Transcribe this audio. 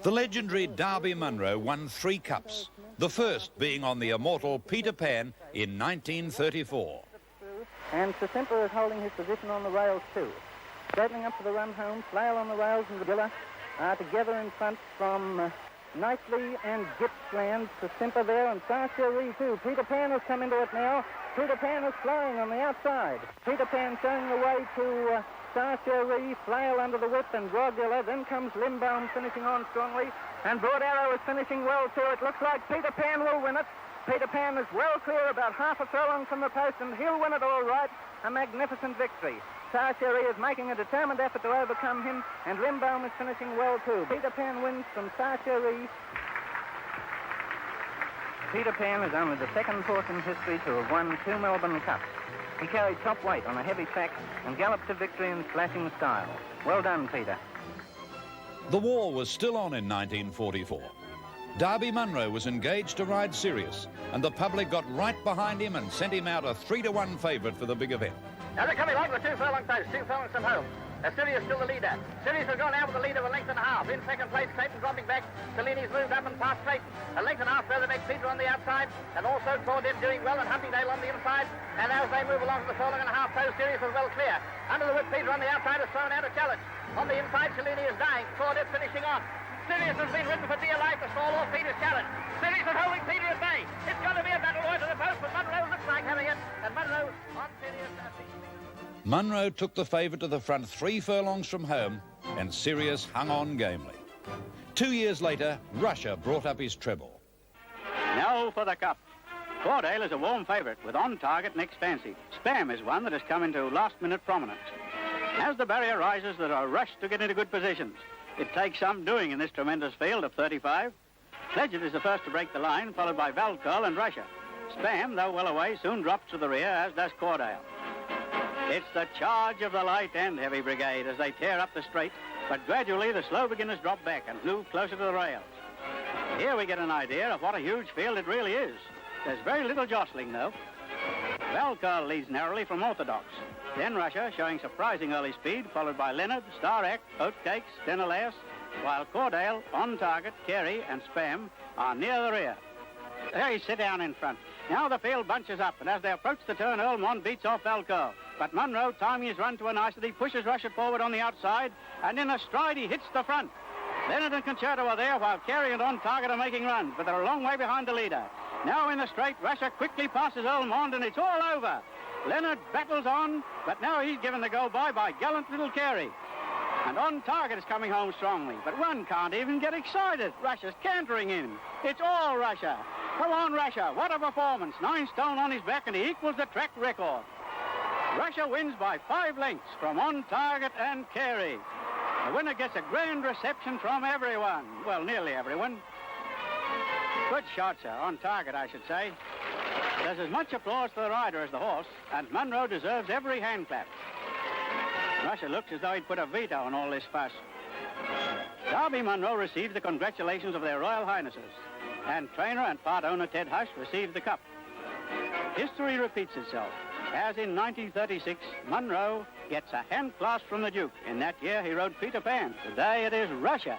The legendary Darby Munro won 3 cups, the first being on the immortal Peter Pan in 1934. And Sir Simper is holding his position on the rails too. Straightening up for the run home, Flail on the rails and the Gilla are together in front from Nicely and Gippsland. Sir Simper there and Sarcherie too. Peter Pan has come into it now. Peter Pan is flying on the outside. Peter Pan showing the way to Sarcherie, Flail under the whip and Grogula. Then comes Limbaum finishing on strongly. And Broad Arrow is finishing well too. It looks like Peter Pan will win it. Peter Pan is well clear, about half a furlong from the post, and he'll win it all right. A magnificent victory. Sarcherie is making a determined effort to overcome him, and Limbaum is finishing well too. Peter Pan wins from Sarcherie. Peter Pan is only the second horse in history to have won 2 Melbourne Cups. He carried top weight on a heavy track and galloped to victory in flashing style. Well done, Peter. The war was still on in 1944. Darby Munro was engaged to ride Sirius, and the public got right behind him and sent him out a 3-to-1 favourite for the big event. Now they're coming along with 2 furlong pace, 2 furlongs from home. Sirius still the leader. Sirius has gone out with the lead of a length and a half. In second place, Clayton dropping back. Cellini's moved up and past Clayton. A length and a half further makes Peter on the outside, and also Claudette doing well, and Huntingdale on the inside. And as they move along to the furlong and a half post, Sirius is well clear. Under the whip, Peter on the outside has thrown out a challenge. On the inside, Cellini is dying. Claudette finishing on. Sirius has been ridden for dear life to stall off Peter's challenge. Sirius is holding Peter at bay. It's going to be a battle right to the post, but Munro looks like having it. And Munro on Sirius. Munro took the favourite to the front 3 furlongs from home, and Sirius hung on gamely. 2 years later, Russia brought up his treble. Now for the cup. Cordale is a warm favourite with On Target next fancy. Spam is one that has come into last-minute prominence. As the barrier rises, there are rushed to get into good positions. It takes some doing in this tremendous field of 35. Pledget is the first to break the line, followed by Valcurl and Russia. Spam, though well away, soon drops to the rear, as does Cordale. It's the charge of the light and heavy brigade as they tear up the straight, but gradually the slow beginners drop back and move closer to the rails. Here we get an idea of what a huge field it really is. There's very little jostling, though. Valcurl leads narrowly from Orthodox. Then Russia, showing surprising early speed, followed by Leonard, Star Act, Oatcakes, Denelaus, while Cordale, On Target, Carey, and Spam are near the rear. They sit down in front. Now the field bunches up, and as they approach the turn, Earl Mond beats off Valcurl. But Munro, timing his run to a nicety, pushes Russia forward on the outside, and in a stride he hits the front. Leonard and Concerto are there, while Carey and On Target are making runs, but they're a long way behind the leader. Now in the straight, Russia quickly passes Earl Mond, and it's all over. Leonard battles on, but now he's given the go-by by gallant little Carey. And On Target is coming home strongly, but one can't even get excited. Russia's cantering in. It's all Russia. Come on, Russia. What a performance. 9 stone on his back, and he equals the track record. Russia wins by 5 lengths from On Target and Carey. The winner gets a grand reception from everyone. Well, nearly everyone. Good shot, sir. On target, I should say. There's as much applause for the rider as the horse, and Munro deserves every hand clap. Russia looks as though he'd put a veto on all this fuss. Darby Munro received the congratulations of their Royal Highnesses, and trainer and part owner Ted Hush received the cup. History repeats itself, as in 1936, Munro gets a hand clasp from the Duke. In that year, he rode Peter Pan. Today, it is Russia